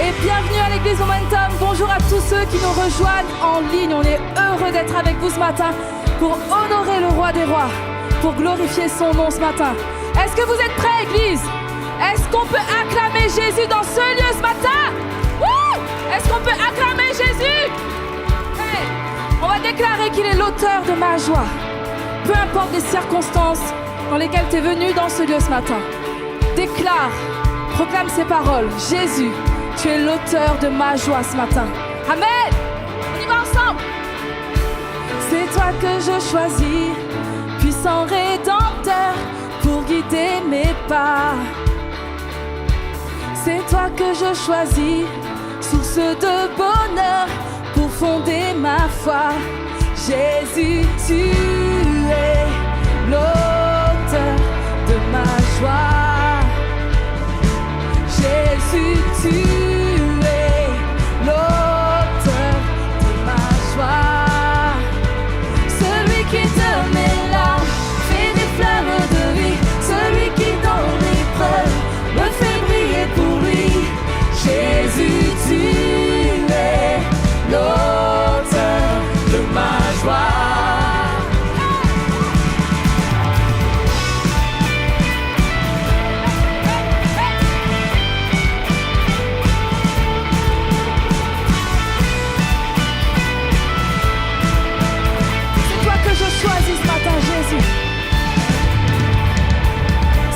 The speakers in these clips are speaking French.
Et bienvenue à l'église Momentum. Bonjour à tous ceux qui nous rejoignent en ligne. On est heureux d'être avec vous ce matin pour honorer le roi des rois, pour glorifier son nom ce matin. Est-ce que vous êtes prêts, église? Est-ce qu'on peut acclamer Jésus dans ce lieu ce matin? Est-ce qu'on peut acclamer Jésus? Hey, on va déclarer qu'il est l'auteur de ma joie. Peu importe les circonstances dans lesquelles tu es venu dans ce lieu ce matin. Déclare, proclame ces paroles. Jésus, tu es l'auteur de ma joie ce matin. Amen. On y va ensemble. C'est toi que je choisis, puissant rédempteur, pour guider mes pas. C'est toi que je choisis, source de bonheur, pour fonder ma foi. Jésus, tu es l'auteur de ma joie. Jésus, tu es l'auteur de ma joie. Celui qui de mes larmes fait des fleuves de vie. Celui qui dans l'épreuve me fait briller pour lui. Jésus, tu es l'auteur de ma joie.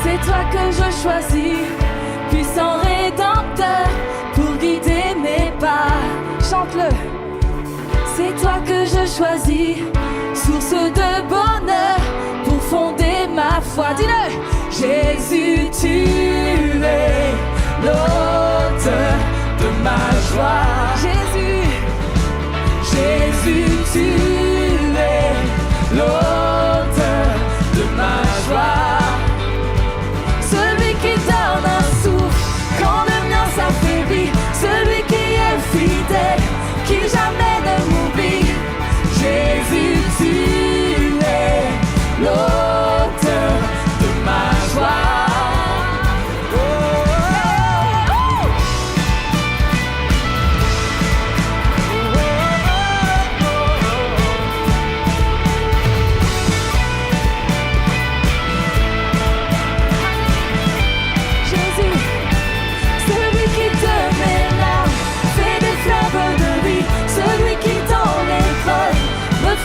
C'est toi que je choisis, puissant rédempteur, pour guider mes pas. Chante-le. C'est toi que je choisis, source de bonheur, pour fonder ma foi. Dis-le. Jésus, tu es l'auteur de ma joie. Jésus, Jésus, tu es l'auteur de ma joie. Celui qui donne un souffle quand le mien s'affaiblit. Celui qui est fidèle, qui jamais ne m'oublie. Jésus, tu es l'auteur de ma joie.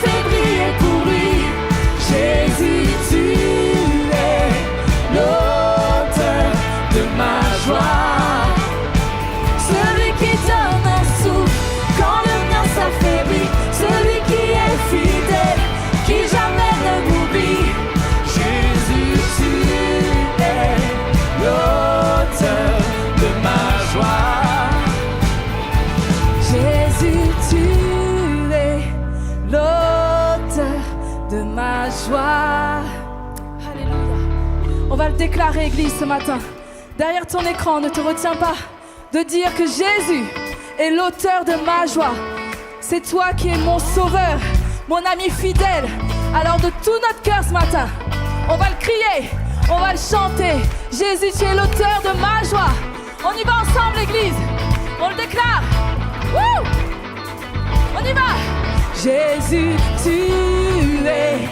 Fais briller pour lui. Jésus, tu es l'auteur de ma joie. Celui qui donne un souffle quand le mien s'affaiblit. Celui qui est fidèle, qui jamais ne m'oublie. Jésus, tu es l'auteur de ma joie. Jésus, tu es l'auteur de ma joie. Alléluia. On va le déclarer, Église, ce matin. Derrière ton écran, ne te retiens pas de dire que Jésus est l'auteur de ma joie. C'est toi qui es mon sauveur, mon ami fidèle. Alors de tout notre cœur ce matin, on va le crier, on va le chanter. Jésus, tu es l'auteur de ma joie. On y va ensemble, Église. On le déclare. Wouh! On y va. Jésus, tu es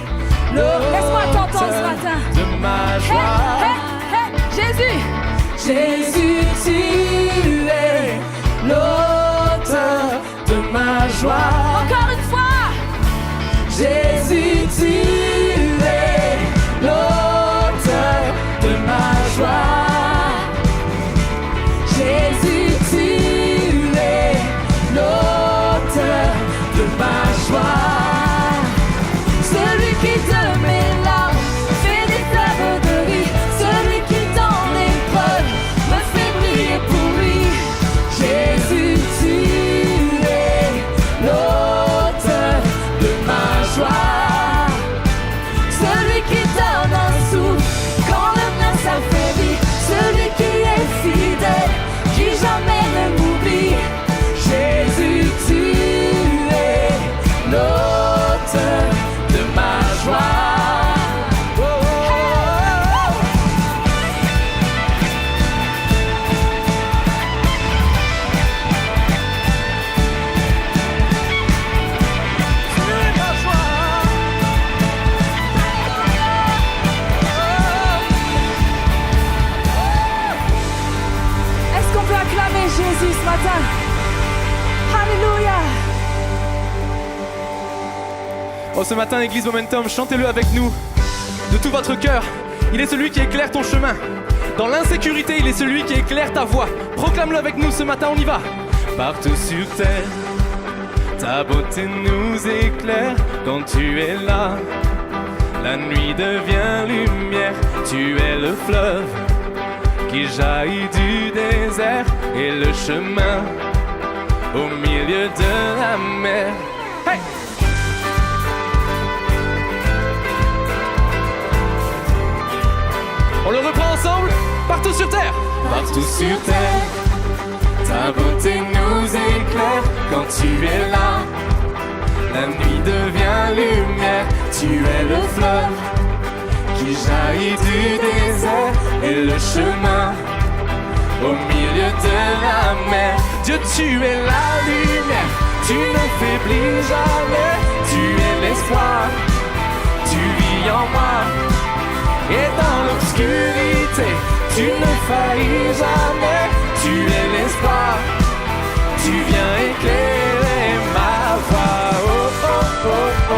l'auteur. Laisse-moi t'entendre ce matin. De ma joie. Hey, Jésus. Jésus, tu es l'auteur de ma joie. Encore une fois. Jésus, tu es l'auteur de ma joie. Jésus, tu es l'auteur de ma joie. Celui qui de mes larmes fait des fleuves de vie. Celui qui dans l'épreuve me matin. Alléluia. Oh, ce matin, Église Momentum, chantez-le avec nous, de tout votre cœur. Il est celui qui éclaire ton chemin. Dans l'insécurité, il est celui qui éclaire ta voie. Proclame-le avec nous ce matin, on y va. Partout sur terre, ta beauté nous éclaire quand tu es là. La nuit devient lumière, tu es le fleuve qui jaillit du désert et le chemin au milieu de la mer. Hey! On le reprend ensemble, partout sur terre. Partout sur terre, ta beauté nous éclaire quand tu es là. La nuit devient lumière, tu es le fleuve qui jaillit du désert et le chemin au milieu de la mer. Dieu, tu es la lumière, tu ne faiblis jamais, tu es l'espoir, tu vis en moi. Et dans l'obscurité, tu ne faillis jamais, tu es l'espoir, tu viens éclairer ma voie. Oh, oh, oh, oh.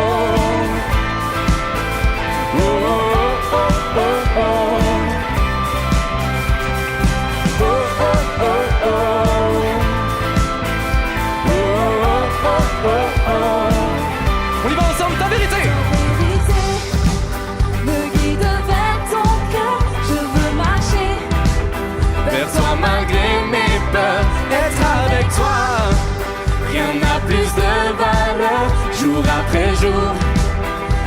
Oh, oh, oh, oh, oh. Oh, oh, oh, oh. Oh, oh, oh, oh. On y va ensemble, ta vérité. Toi malgré mes peurs, être avec toi, rien n'a plus de valeur. Jour après jour,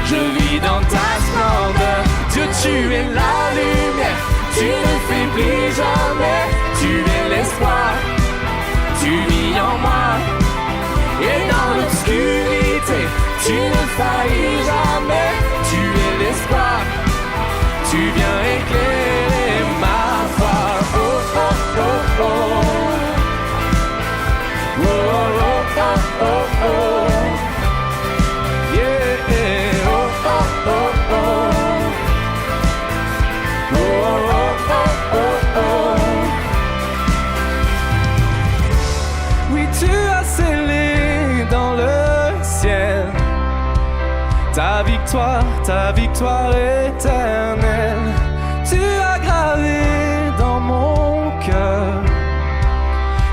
je vis dans ta splendeur. Dieu, tu es la lumière, tu ne faiblis jamais, tu es l'espoir, tu vis en moi. Et dans l'obscurité, tu ne faillis jamais, tu es l'espoir, tu viens éclairer ma voie. Oh, oh, oh, oh. Oh, oh, oh, oh, oh. Yeah. Oh, oh, oh, oh. Oh, oh, oh, oh, oh. Oui, tu as scellé dans le ciel ta victoire éternelle. Tu as gravé dans mon cœur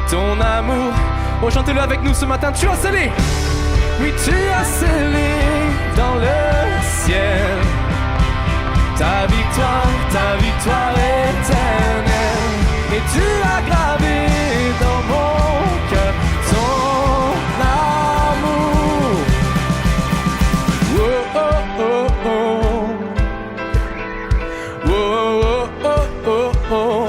ton amour. Oh, chantez-le avec nous ce matin. Tu as scellé. Oui, tu as scellé dans le ciel ta victoire éternelle. Et tu as gravé dans mon cœur ton amour. Oh, oh, oh, oh. Oh, oh, oh, oh, oh.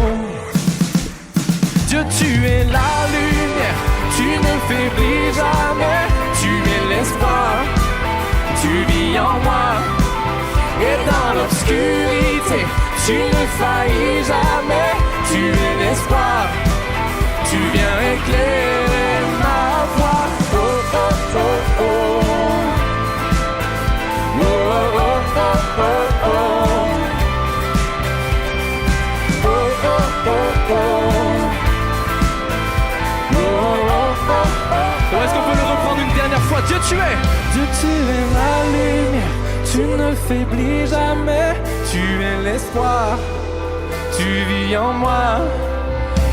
Dieu, tu es la lumière, tu ne faiblis jamais, tu es l'espoir, tu vis en moi. Et dans l'obscurité, tu ne faillis jamais, tu es l'espoir, tu viens éclairer ma voie. Oh, oh, oh, oh. Oh, oh, oh, oh, oh. Est-ce qu'on peut le reprendre une dernière fois? Dieu, tu es la lumière, tu ne faiblis jamais, tu es l'espoir, tu vis en moi.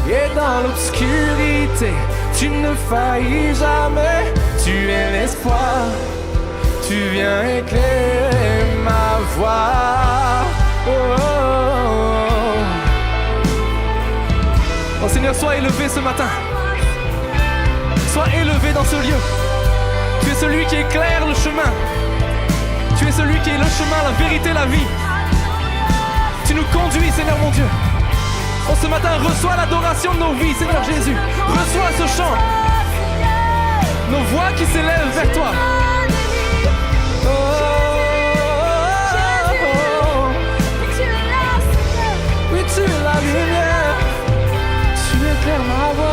Et dans l'obscurité, tu ne faillis jamais, tu es l'espoir, tu viens éclairer ma voie. Oh, oh, oh. Oh Seigneur, sois élevé ce matin. Sois élevé dans ce lieu. Tu es celui qui éclaire le chemin. Tu es celui qui est le chemin, la vérité, la vie. Tu nous conduis, Seigneur mon Dieu. Oh, ce matin, reçois l'adoration de nos vies, Seigneur Jésus. Reçois ce chant. Nos voix qui s'élèvent vers toi. Oh, oh, oh. Oui, tu es la lumière. Tu éclaires ma voix.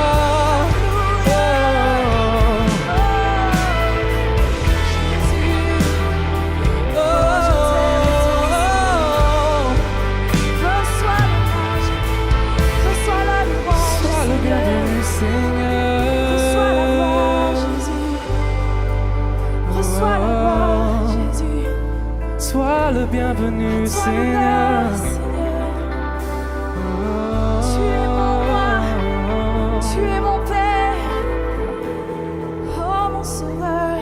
Seigneur. bienvenue, Toi Seigneur. l'honneur, Seigneur. Tu es mon roi, tu es mon Père, oh mon Sauveur,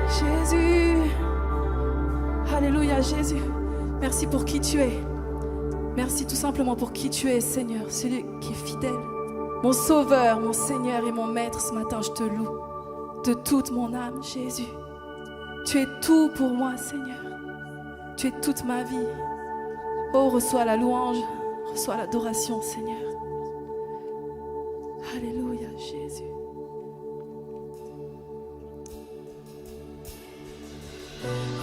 Jésus. Alléluia, Jésus. Merci pour qui tu es. Merci tout simplement pour qui tu es, Seigneur, celui qui est fidèle. Mon Sauveur, mon Seigneur et mon Maître, ce matin, je te loue de toute mon âme, Jésus. Tu es tout pour moi, Seigneur. Tu es toute ma vie. Oh, reçois la louange, reçois l'adoration, Seigneur. Alléluia, Jésus.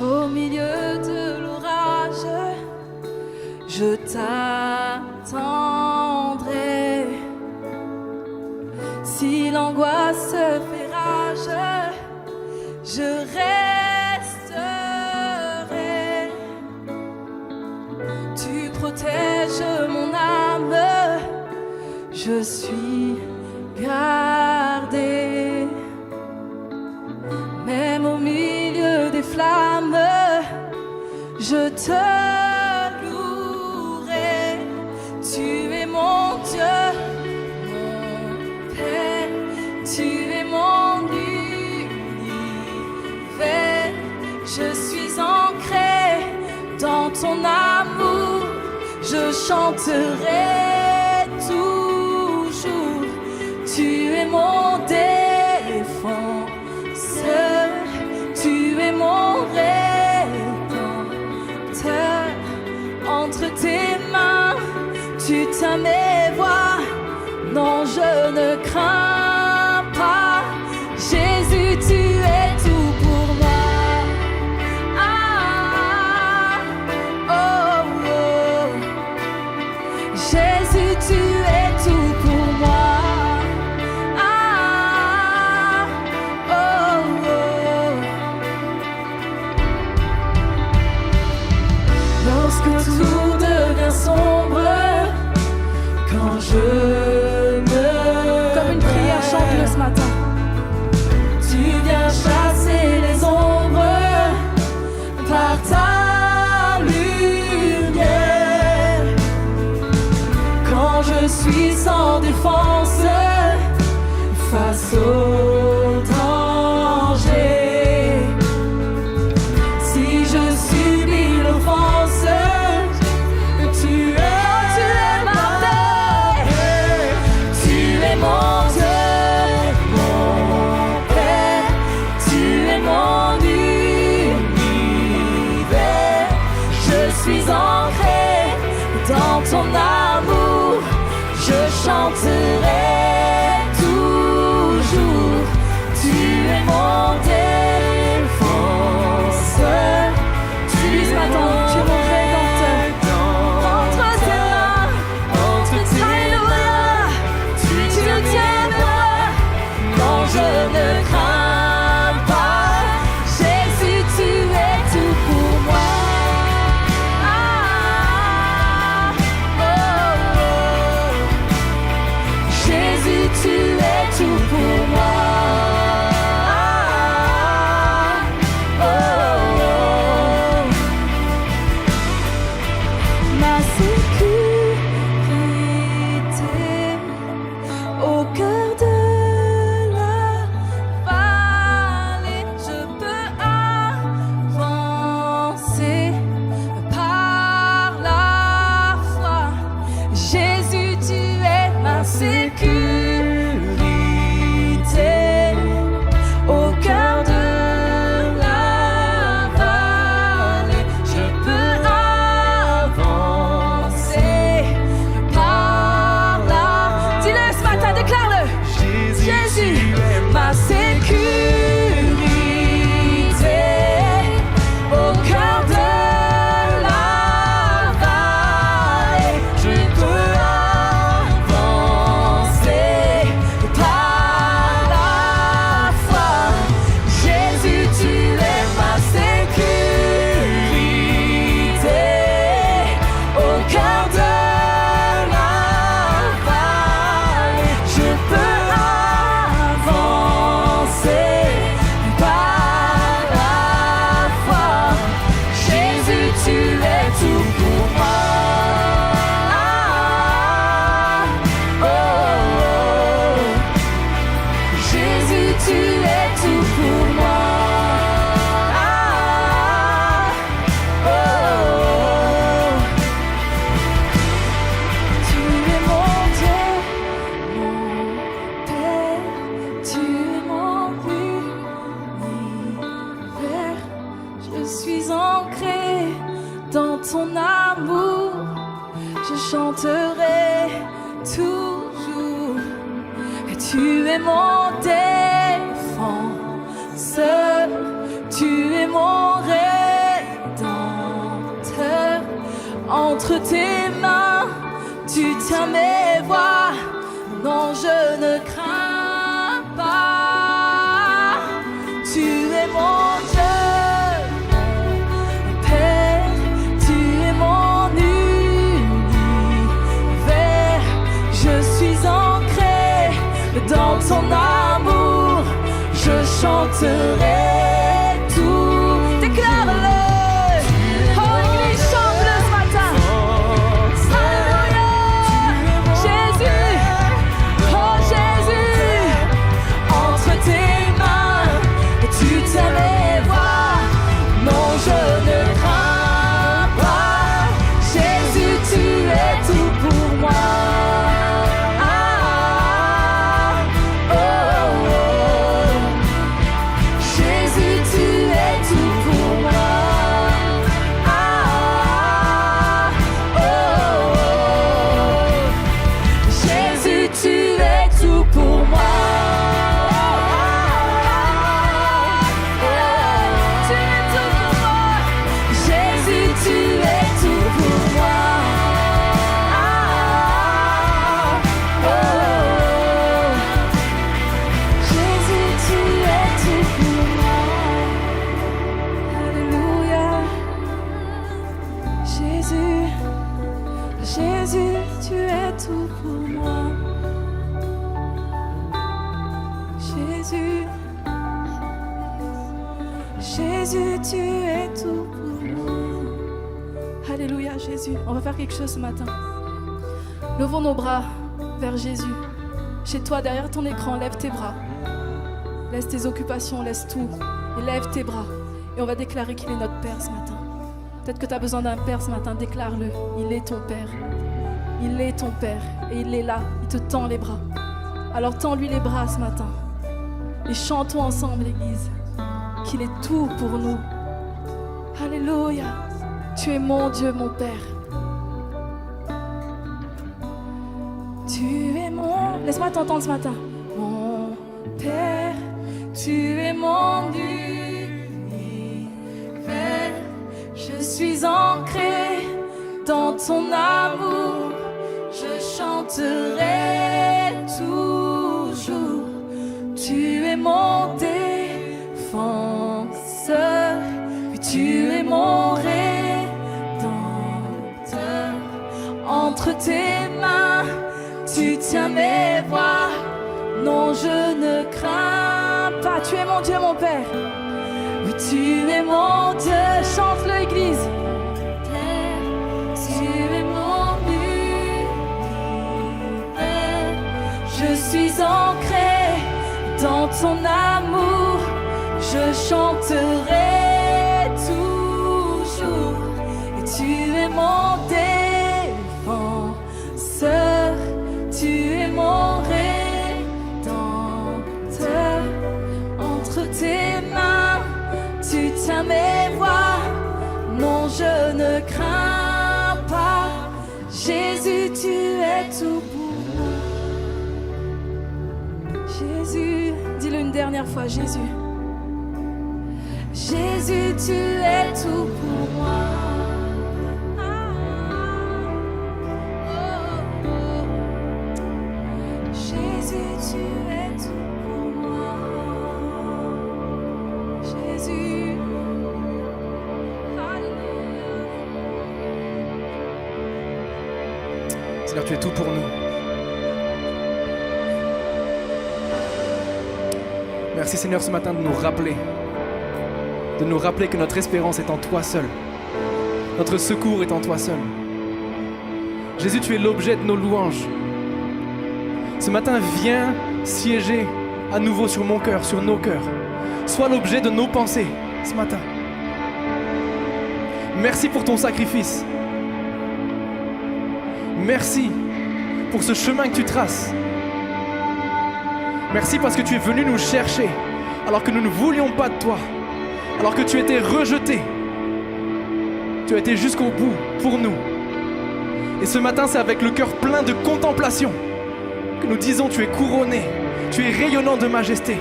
Au milieu de l'orage, je t'attendrai. Si l'angoisse fait rage, je resterai. Tu protèges mon âme, je suis gardé. Même au milieu des flammes, je te louerai. Tu es mon Dieu, mon Père, tu es mon univers. Je suis ancré dans ton amour, je chanterai toujours. Tu es mon défenseur, tu es mon rédempteur. Entre tes mains, tu tiens mes voies. Non, je ne crains pas. Jésus, tu es tout pour moi. Ah, oh, oh. Jésus, tu es tout pour moi. Ah, oh, oh. Lorsque tout devient sombre, quand je me comme une prière, chante-le ce matin. Tu viens chasser les ombres par ta lumière. Quand je suis sans défense face au danger, si je subis l'offense, tu es ma paix. Tu es mon Dieu, mon Père, tu es mon univers. Je suis ancré dans ton amour, je chanterai toujours. Tu es mon défenseur, tu es mon rédempteur. Entre tes mains, Alléluia, tu tiens moi. Non, je ne crains pas. Jésus, tu es tout pour moi. Ah, oh, oh. Jésus, tu es tout pour moi. Ah, oh, oh. Ma sécurité au cœur de la vallée, je peux avancer par la foi. Jésus, tu es ma sécurité au cœur de la vallée, je peux avancer par là. Dis-le ce matin, déclare-le. Jésus, ma sécurité au cœur de la vallée, je peux avancer je chanterai toujours. Et tu es mon défenseur, tu es mon rédempteur. Entre tes mains, tu tiens mes voies. Non, je ne crains pas. Tu es mon Dieu, mon Père. Tu es mon univers. Je suis ancré dans ton amour. Je chanterai tout. Déclare-le. Jésus, tu es tout pour moi. Alléluia, Jésus. On va faire quelque chose ce matin. Levons nos bras vers Jésus. Chez toi, derrière ton écran, lève tes bras. Laisse tes occupations, laisse tout. Et lève tes bras. Et on va déclarer qu'il est notre Père ce matin. Peut-être que tu as besoin d'un Père ce matin. Déclare-le. Il est ton Père. Il est ton Père. Et il est là. Il te tend les bras. Alors tends-lui les bras ce matin. Et chantons ensemble, l'Église, qu'il est tout pour nous. Alléluia. Tu es mon Dieu, mon Père. Tu es mon... Laisse-moi t'entendre ce matin. Mon Père, tu es mon univers. Je suis ancré dans ton amour. Je chanterai toujours. Tu es mon défenseur. Oui, tu es mon rédempteur. Entre tes mains, tu tiens mes voies. Non, je ne crains pas. Tu es mon Dieu, mon Père. Oui, tu es mon Dieu. Chante-le, Église. Tu es mon univers. Je suis ancré dans ton amour. Je chanterai toujours. Et tu es mon défenseur. Tu es mon rédempteur. Entre tes mains, tu tiens mes voies. Non, je ne crains pas. Jésus, tu es tout pour moi. Jésus, dis-le une dernière fois, Jésus. Jésus, tu es tout pour moi. Jésus, tu es tout pour moi. Jésus. Seigneur, tu es tout pour nous. Merci Seigneur ce matin de nous rappeler que notre espérance est en toi seul. Notre secours est en toi seul. Jésus, tu es l'objet de nos louanges. Ce matin, viens siéger à nouveau sur mon cœur, sur nos cœurs. Sois l'objet de nos pensées ce matin. Merci pour ton sacrifice. Merci pour ce chemin que tu traces. Merci parce que tu es venu nous chercher alors que nous ne voulions pas de toi, alors que tu étais rejeté. Tu as été jusqu'au bout pour nous. Et ce matin, c'est avec le cœur plein de contemplation que nous disons, tu es couronné, tu es rayonnant de majesté,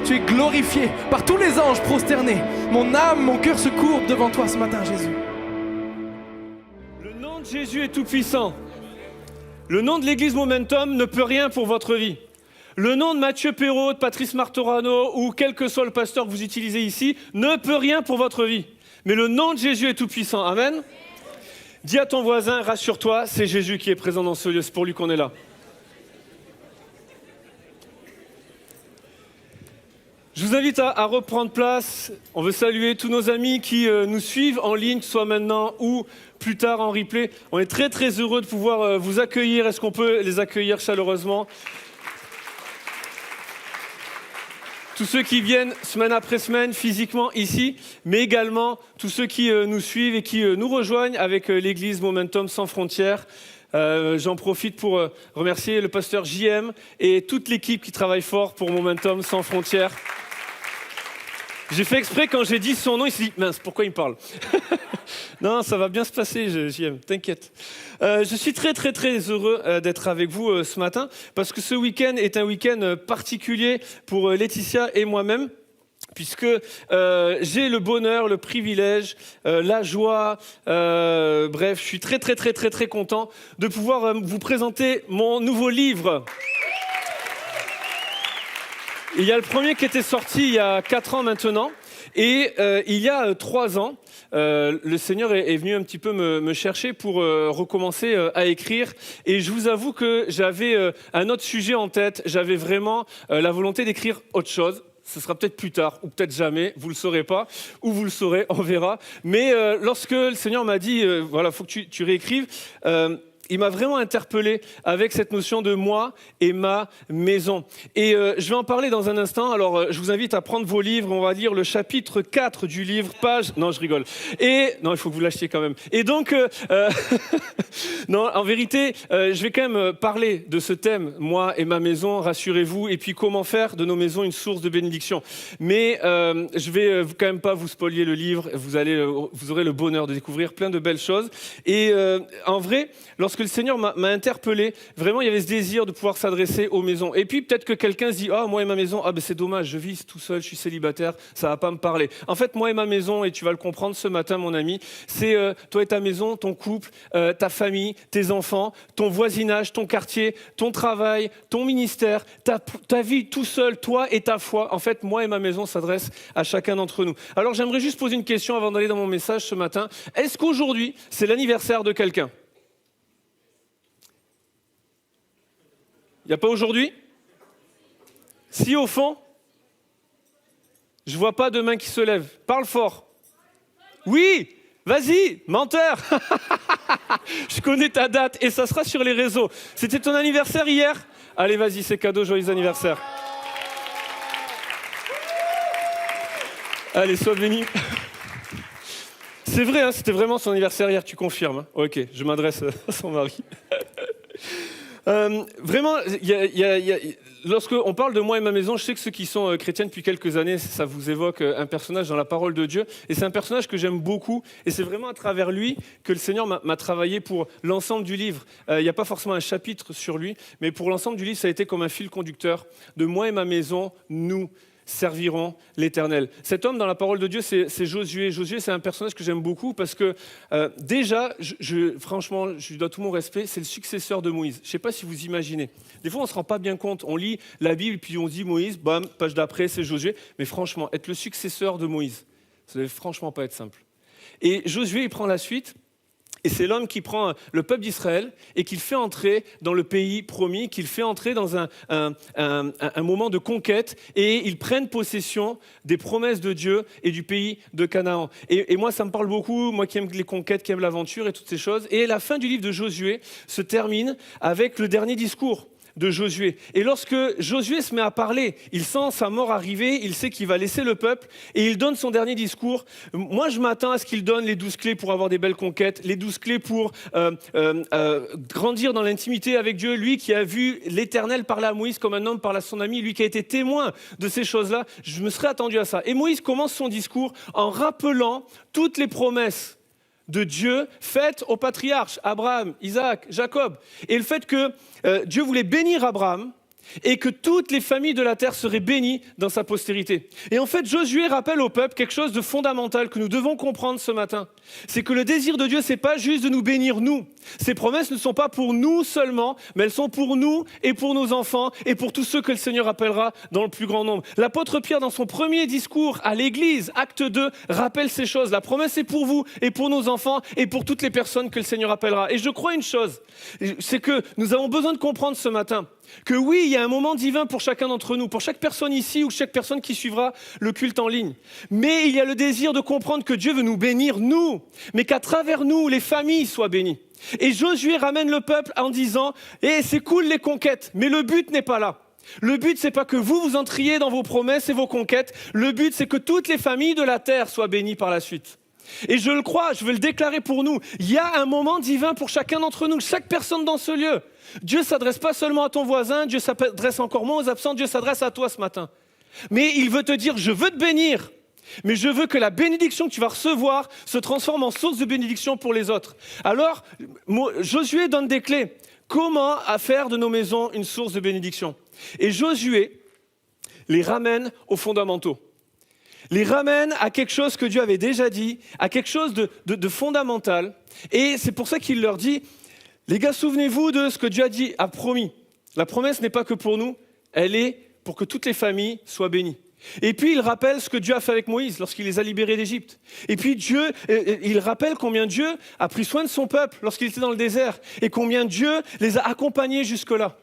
tu es glorifié par tous les anges prosternés. Mon âme, mon cœur se courbe devant toi ce matin, Jésus. Le nom de Jésus est tout puissant. Le nom de l'église Momentum ne peut rien pour votre vie. Le nom de Mathieu Perrault, de Patrice Martorano ou quel que soit le pasteur que vous utilisez ici ne peut rien pour votre vie. Mais le nom de Jésus est tout puissant. Amen. Dis à ton voisin, rassure-toi, c'est Jésus qui est présent dans ce lieu, c'est pour lui qu'on est là. Je vous invite à reprendre place. On veut saluer tous nos amis qui nous suivent en ligne, soit maintenant ou plus tard en replay. On est très très heureux de pouvoir vous accueillir. Est-ce qu'on peut les accueillir chaleureusement ? Tous ceux qui viennent semaine après semaine physiquement ici, mais également tous ceux qui nous suivent et qui nous rejoignent avec l'église Momentum Sans Frontières. J'en profite pour remercier le pasteur JM et toute l'équipe qui travaille fort pour Momentum Sans Frontières. J'ai fait exprès, quand j'ai dit son nom, il s'est dit « mince, pourquoi il me parle ?» Non, ça va bien se passer, JM, t'inquiète. Je suis très très très heureux d'être avec vous ce matin, parce que ce week-end est un week-end particulier pour Laetitia et moi-même, puisque j'ai le bonheur, le privilège, la joie, bref, je suis très très très très très content de pouvoir vous présenter mon nouveau livre. Il y a le premier qui était sorti il y a 4 ans maintenant, et il y a 3 ans, le Seigneur est venu un petit peu me chercher pour recommencer à écrire. Et je vous avoue que j'avais un autre sujet en tête, j'avais vraiment la volonté d'écrire autre chose. Ce sera peut-être plus tard, ou peut-être jamais, vous ne le saurez pas, ou vous le saurez, on verra. Mais lorsque le Seigneur m'a dit, voilà, il faut que tu réécrives, il m'a vraiment interpellé avec cette notion de moi et ma maison. Et je vais en parler dans un instant. Alors, je vous invite à prendre vos livres. On va lire le chapitre 4 du livre, page... Non, je rigole. Et... Non, il faut que vous l'achetiez quand même. Et donc, non, en vérité, je vais quand même parler de ce thème, moi et ma maison, rassurez-vous, et puis comment faire de nos maisons une source de bénédiction. Mais je vais quand même pas vous spoiler le livre. Vous aurez le bonheur de découvrir plein de belles choses. Et en vrai, lorsque le Seigneur m'a interpellé, vraiment il y avait ce désir de pouvoir s'adresser aux maisons. Et puis peut-être que quelqu'un se dit « Ah, moi et ma maison, ben c'est dommage, je vis tout seul, je suis célibataire, ça va pas me parler. » En fait, moi et ma maison, et tu vas le comprendre ce matin mon ami, c'est toi et ta maison, ton couple, ta famille, tes enfants, ton voisinage, ton quartier, ton travail, ton ministère, ta vie tout seul, toi et ta foi. En fait, moi et ma maison s'adressent à chacun d'entre nous. Alors j'aimerais juste poser une question avant d'aller dans mon message ce matin. Est-ce qu'aujourd'hui, c'est l'anniversaire de quelqu'un ? Il n'y a pas aujourd'hui ? Si au fond, je ne vois pas de main qui se lève. Parle fort. Oui, vas-y, menteur. Je connais ta date et ça sera sur les réseaux. C'était ton anniversaire hier ? Allez, vas-y, c'est cadeau, joyeux anniversaire. Allez, sois béni. C'est vrai, hein, c'était vraiment son anniversaire hier, tu confirmes. Hein ? Ok, je m'adresse à son mari. Vraiment, lorsqu'on parle de moi et ma maison, je sais que ceux qui sont chrétiens depuis quelques années, ça vous évoque un personnage dans la parole de Dieu. Et c'est un personnage que j'aime beaucoup. Et c'est vraiment à travers lui que le Seigneur m'a travaillé pour l'ensemble du livre. Il n'y a pas forcément un chapitre sur lui, mais pour l'ensemble du livre, ça a été comme un fil conducteur. De moi et ma maison, nous serviront l'Éternel. Cet homme dans la parole de Dieu, c'est Josué. Josué, c'est un personnage que j'aime beaucoup parce que déjà, franchement, je lui dois tout mon respect, c'est le successeur de Moïse. Je ne sais pas si vous imaginez. Des fois, on ne se rend pas bien compte. On lit la Bible, puis on dit Moïse, bam, page d'après, c'est Josué. Mais franchement, être le successeur de Moïse, ça ne devait franchement pas être simple. Et Josué, il prend la suite. Et c'est l'homme qui prend le peuple d'Israël et qui le fait entrer dans le pays promis, qui le fait entrer dans un moment de conquête et ils prennent possession des promesses de Dieu et du pays de Canaan. Et moi, ça me parle beaucoup, moi qui aime les conquêtes, qui aime l'aventure et toutes ces choses. Et la fin du livre de Josué se termine avec le dernier discours de Josué. Et lorsque Josué se met à parler, il sent sa mort arriver, il sait qu'il va laisser le peuple et il donne son dernier discours. Moi, je m'attends à ce qu'il donne les 12 clés pour avoir des belles conquêtes, les 12 clés pour grandir dans l'intimité avec Dieu. Lui qui a vu l'Éternel parler à Moïse comme un homme parle à son ami, lui qui a été témoin de ces choses-là, je me serais attendu à ça. Et Moïse commence son discours en rappelant toutes les promesses de Dieu faite aux patriarches, Abraham, Isaac, Jacob. Et le fait que Dieu voulait bénir Abraham et que toutes les familles de la terre seraient bénies dans sa postérité. Et en fait, Josué rappelle au peuple quelque chose de fondamental que nous devons comprendre ce matin. C'est que le désir de Dieu, c'est pas juste de nous bénir nous. Ces promesses ne sont pas pour nous seulement, mais elles sont pour nous et pour nos enfants et pour tous ceux que le Seigneur appellera dans le plus grand nombre. L'apôtre Pierre, dans son premier discours à l'Église, acte 2, rappelle ces choses. La promesse est pour vous et pour nos enfants et pour toutes les personnes que le Seigneur appellera. Et je crois une chose, c'est que nous avons besoin de comprendre ce matin que oui, il y a un moment divin pour chacun d'entre nous, pour chaque personne ici ou chaque personne qui suivra le culte en ligne. Mais il y a le désir de comprendre que Dieu veut nous bénir, nous, mais qu'à travers nous, les familles soient bénies. Et Josué ramène le peuple en disant « c'est cool les conquêtes, mais le but n'est pas là. Le but, c'est pas que vous entriez dans vos promesses et vos conquêtes. Le but, c'est que toutes les familles de la terre soient bénies par la suite. » Et je le crois, je veux le déclarer pour nous. Il y a un moment divin pour chacun d'entre nous, chaque personne dans ce lieu. Dieu ne s'adresse pas seulement à ton voisin, Dieu s'adresse encore moins aux absents, Dieu s'adresse à toi ce matin. Mais il veut te dire, je veux te bénir, mais je veux que la bénédiction que tu vas recevoir se transforme en source de bénédiction pour les autres. Alors, Josué donne des clés. Comment faire de nos maisons une source de bénédiction? Et Josué les ramène aux fondamentaux. Les ramène à quelque chose que Dieu avait déjà dit, à quelque chose de fondamental. Et c'est pour ça qu'il leur dit, les gars, souvenez-vous de ce que Dieu a promis. La promesse n'est pas que pour nous, elle est pour que toutes les familles soient bénies. Et puis il rappelle ce que Dieu a fait avec Moïse lorsqu'il les a libérés d'Égypte. Et puis il rappelle combien Dieu a pris soin de son peuple lorsqu'il était dans le désert et combien Dieu les a accompagnés jusque-là.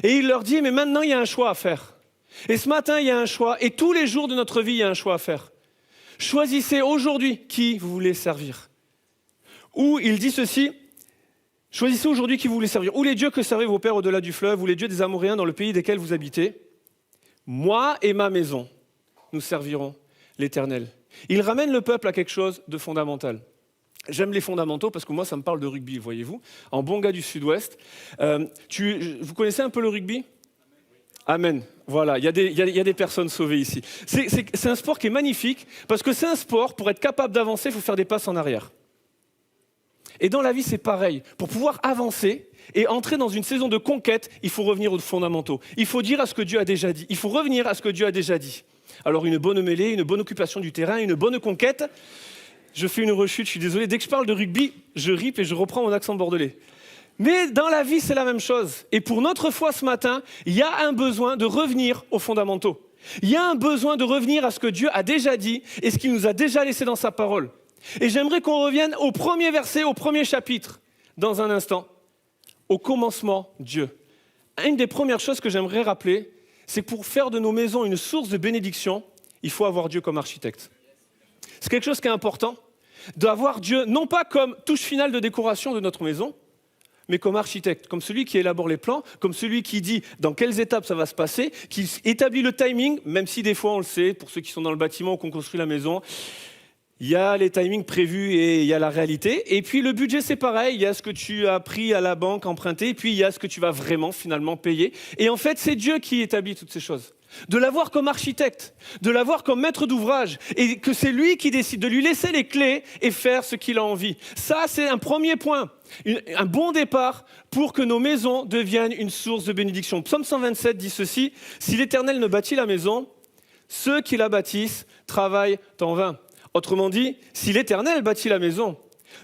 Et il leur dit, mais maintenant il y a un choix à faire. Et ce matin, il y a un choix, et tous les jours de notre vie, il y a un choix à faire. Choisissez aujourd'hui qui vous voulez servir. Ou il dit ceci, choisissez aujourd'hui qui vous voulez servir. Ou les dieux que servaient vos pères au-delà du fleuve, ou les dieux des Amoréens dans le pays desquels vous habitez. Moi et ma maison, nous servirons l'Éternel. Il ramène le peuple à quelque chose de fondamental. J'aime les fondamentaux parce que moi, ça me parle de rugby, voyez-vous. En bon gars du Sud-Ouest. Vous connaissez un peu le rugby ? Amen. Voilà, il y a des personnes sauvées ici. C'est un sport qui est magnifique parce que c'est un sport, pour être capable d'avancer, il faut faire des passes en arrière. Et dans la vie, c'est pareil. Pour pouvoir avancer et entrer dans une saison de conquête, il faut revenir aux fondamentaux. Il faut dire à ce que Dieu a déjà dit. Il faut revenir à ce que Dieu a déjà dit. Alors une bonne mêlée, une bonne occupation du terrain, une bonne conquête. Je fais une rechute, je suis désolé. Dès que je parle de rugby, je ripe et je reprends mon accent bordelais. Mais dans la vie, c'est la même chose. Et pour notre foi ce matin, il y a un besoin de revenir aux fondamentaux. Il y a un besoin de revenir à ce que Dieu a déjà dit et ce qu'il nous a déjà laissé dans sa parole. Et j'aimerais qu'on revienne au premier verset, au premier chapitre, dans un instant. Au commencement, Dieu. Une des premières choses que j'aimerais rappeler, c'est que pour faire de nos maisons une source de bénédiction, il faut avoir Dieu comme architecte. C'est quelque chose qui est important, d'avoir Dieu, non pas comme touche finale de décoration de notre maison, mais comme architecte, comme celui qui élabore les plans, comme celui qui dit dans quelles étapes ça va se passer, qui établit le timing, même si des fois on le sait, pour ceux qui sont dans le bâtiment ou qu'on construit la maison, il y a les timings prévus et il y a la réalité. Et puis le budget, c'est pareil, il y a ce que tu as pris à la banque, emprunté, et puis il y a ce que tu vas vraiment finalement payer. Et en fait, c'est Dieu qui établit toutes ces choses. De l'avoir comme architecte, de l'avoir comme maître d'ouvrage, et que c'est lui qui décide de lui laisser les clés et faire ce qu'il a envie. Ça, c'est un premier point, un bon départ pour que nos maisons deviennent une source de bénédiction. Psaume 127 dit ceci, « Si l'Éternel ne bâtit la maison, ceux qui la bâtissent travaillent en vain. » Autrement dit, si l'Éternel bâtit la maison,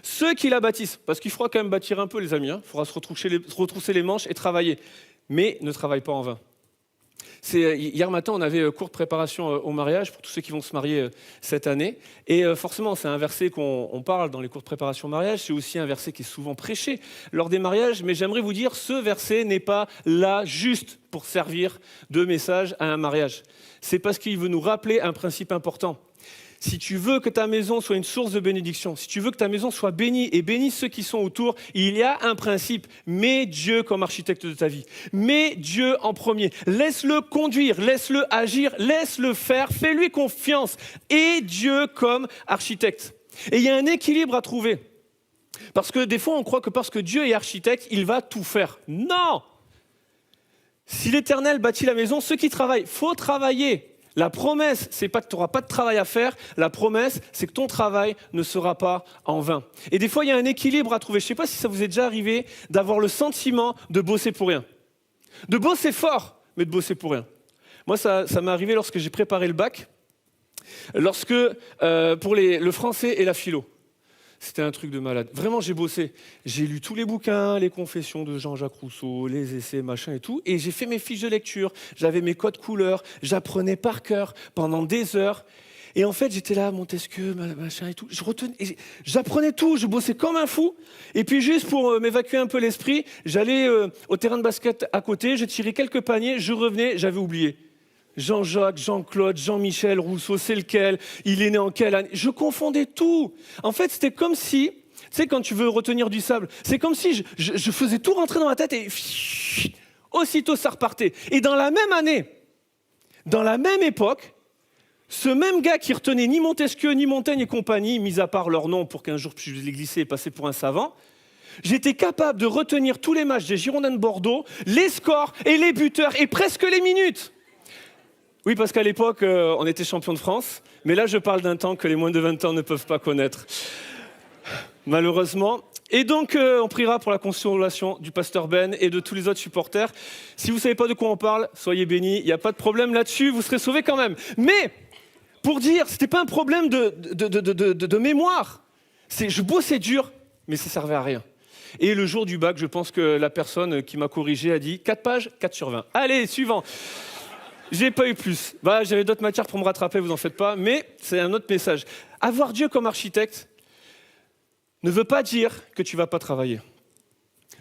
ceux qui la bâtissent, parce qu'il faudra quand même bâtir un peu les amis, il faudra se retrousser les manches et travailler, mais ne travaille pas en vain. Hier matin, on avait cours de préparation au mariage pour tous ceux qui vont se marier cette année. Et forcément, c'est un verset qu'on parle dans les cours de préparation au mariage. C'est aussi un verset qui est souvent prêché lors des mariages. Mais j'aimerais vous dire, ce verset n'est pas là juste pour servir de message à un mariage. C'est parce qu'il veut nous rappeler un principe important. Si tu veux que ta maison soit une source de bénédiction, si tu veux que ta maison soit bénie et bénisse ceux qui sont autour, il y a un principe. Mets Dieu comme architecte de ta vie. Mets Dieu en premier. Laisse-le conduire, laisse-le agir, laisse-le faire. Fais-lui confiance. Et Dieu comme architecte. Et il y a un équilibre à trouver. Parce que des fois, on croit que parce que Dieu est architecte, il va tout faire. Non! Si l'Éternel bâtit la maison, ceux qui travaillent, il faut travailler. La promesse, c'est pas que tu n'auras pas de travail à faire. La promesse, c'est que ton travail ne sera pas en vain. Et des fois, il y a un équilibre à trouver. Je ne sais pas si ça vous est déjà arrivé d'avoir le sentiment de bosser pour rien. De bosser fort, mais de bosser pour rien. Moi, ça m'est arrivé lorsque j'ai préparé le bac, pour le français et la philo. C'était un truc de malade. Vraiment, j'ai bossé. J'ai lu tous les bouquins, les confessions de Jean-Jacques Rousseau, les essais, machin et tout. Et j'ai fait mes fiches de lecture. J'avais mes codes couleurs. J'apprenais par cœur pendant des heures. Et en fait, j'étais là, Montesquieu, machin et tout. J'apprenais tout. Je bossais comme un fou. Et puis, juste pour m'évacuer un peu l'esprit, j'allais au terrain de basket à côté. Je tirais quelques paniers. Je revenais. J'avais oublié. Jean-Jacques, Jean-Claude, Jean-Michel, Rousseau, c'est lequel? Il est né en quelle année? Je confondais tout. En fait, c'était comme si, tu sais, quand tu veux retenir du sable, c'est comme si je faisais tout rentrer dans ma tête et aussitôt ça repartait. Et dans la même année, dans la même époque, ce même gars qui retenait ni Montesquieu, ni Montaigne et compagnie, mis à part leur nom pour qu'un jour je puisse les glisser et passer pour un savant, j'étais capable de retenir tous les matchs des Girondins de Bordeaux, les scores et les buteurs et presque les minutes. Oui, parce qu'à l'époque, on était champion de France, mais là, je parle d'un temps que les moins de 20 ans ne peuvent pas connaître, malheureusement. Et donc, on priera pour la consolation du pasteur Ben et de tous les autres supporters. Si vous ne savez pas de quoi on parle, soyez bénis, il n'y a pas de problème là-dessus, vous serez sauvés quand même. Mais, pour dire, ce n'était pas un problème de mémoire. Je bossais dur, mais ça ne servait à rien. Et le jour du bac, je pense que la personne qui m'a corrigé a dit 4 pages, 4 sur 20. Allez, suivant. J'ai pas eu plus. J'avais d'autres matières pour me rattraper, vous en faites pas, mais c'est un autre message. Avoir Dieu comme architecte ne veut pas dire que tu vas pas travailler.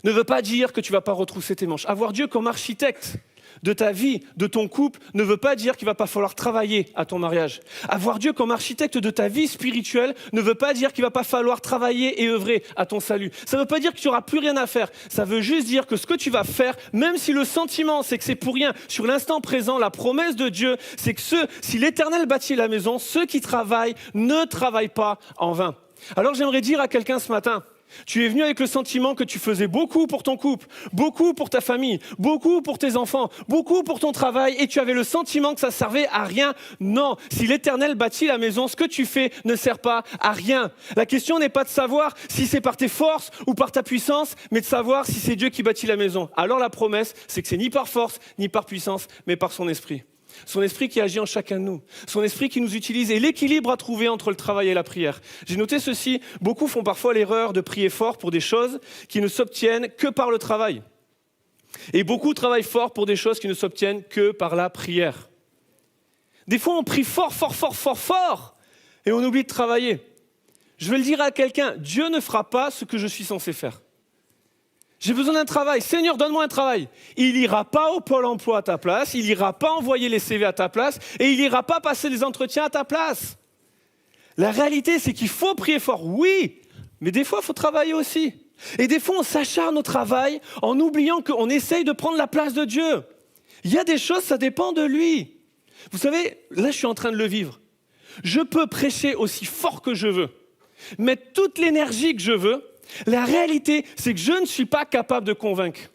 Ne veut pas dire que tu vas pas retrousser tes manches. Avoir Dieu comme architecte de ta vie, de ton couple, ne veut pas dire qu'il va pas falloir travailler à ton mariage. Avoir Dieu comme architecte de ta vie spirituelle ne veut pas dire qu'il va pas falloir travailler et œuvrer à ton salut. Ça veut pas dire que tu n'auras plus rien à faire. Ça veut juste dire que ce que tu vas faire, même si le sentiment c'est que c'est pour rien, sur l'instant présent, la promesse de Dieu, c'est que si l'Éternel bâtit la maison, ceux qui travaillent ne travaillent pas en vain. Alors j'aimerais dire à quelqu'un ce matin, tu es venu avec le sentiment que tu faisais beaucoup pour ton couple, beaucoup pour ta famille, beaucoup pour tes enfants, beaucoup pour ton travail et tu avais le sentiment que ça servait à rien. Non, si l'Éternel bâtit la maison, ce que tu fais ne sert pas à rien. La question n'est pas de savoir si c'est par tes forces ou par ta puissance, mais de savoir si c'est Dieu qui bâtit la maison. Alors la promesse, c'est que c'est ni par force, ni par puissance, mais par son esprit. Son esprit qui agit en chacun de nous, son esprit qui nous utilise et l'équilibre à trouver entre le travail et la prière. J'ai noté ceci, beaucoup font parfois l'erreur de prier fort pour des choses qui ne s'obtiennent que par le travail. Et beaucoup travaillent fort pour des choses qui ne s'obtiennent que par la prière. Des fois on prie fort, et on oublie de travailler. Je vais le dire à quelqu'un, Dieu ne fera pas ce que je suis censé faire. J'ai besoin d'un travail. Seigneur, donne-moi un travail. Il n'ira pas au Pôle emploi à ta place, il n'ira pas envoyer les CV à ta place et il n'ira pas passer des entretiens à ta place. La réalité, c'est qu'il faut prier fort, oui, mais des fois, il faut travailler aussi. Et des fois, on s'acharne au travail en oubliant qu'on essaye de prendre la place de Dieu. Il y a des choses, ça dépend de lui. Vous savez, là, je suis en train de le vivre. Je peux prêcher aussi fort que je veux, mettre toute l'énergie que je veux. La réalité, c'est que je ne suis pas capable de convaincre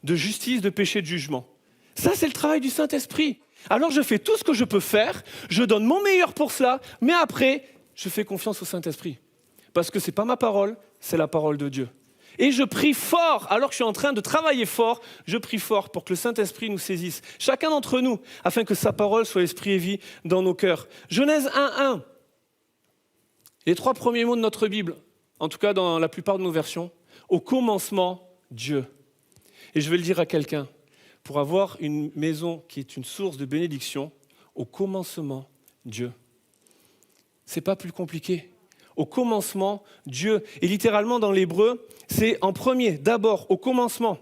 de justice, de péché, de jugement. Ça, c'est le travail du Saint-Esprit. Alors, je fais tout ce que je peux faire, je donne mon meilleur pour cela, mais après, je fais confiance au Saint-Esprit. Parce que ce n'est pas ma parole, c'est la parole de Dieu. Et je prie fort, alors que je suis en train de travailler fort, je prie fort pour que le Saint-Esprit nous saisisse, chacun d'entre nous, afin que sa parole soit esprit et vie dans nos cœurs. Genèse 1:1. Les 3 premiers mots de notre Bible, en tout cas dans la plupart de nos versions, au commencement, Dieu. Et je vais le dire à quelqu'un, pour avoir une maison qui est une source de bénédiction, au commencement, Dieu. C'est pas plus compliqué. Au commencement, Dieu. Et littéralement dans l'hébreu, c'est en premier, d'abord, au commencement.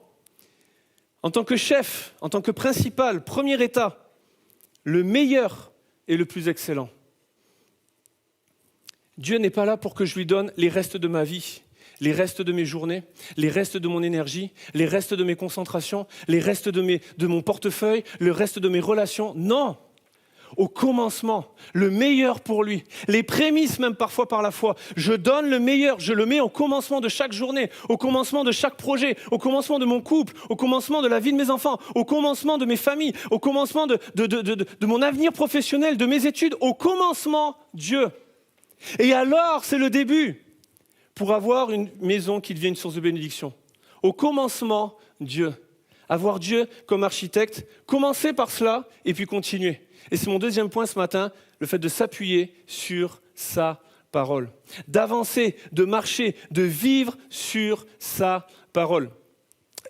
En tant que chef, en tant que principal, premier état, le meilleur et le plus excellent. Dieu n'est pas là pour que je lui donne les restes de ma vie, les restes de mes journées, les restes de mon énergie, les restes de mes concentrations, les restes de mon portefeuille, le reste de mes relations. Non! au commencement, le meilleur pour lui. Les prémices même parfois par la foi. Je donne le meilleur, je le mets au commencement de chaque journée, au commencement de chaque projet, au commencement de mon couple, au commencement de la vie de mes enfants, au commencement de mes familles, au commencement de mon avenir professionnel, de mes études, au commencement Dieu. Et alors c'est le début pour avoir une maison qui devient une source de bénédiction. Au commencement Dieu. Avoir Dieu comme architecte, commencer par cela et puis continuer. Et c'est mon deuxième point ce matin, le fait de s'appuyer sur sa parole. D'avancer, de marcher, de vivre sur sa parole.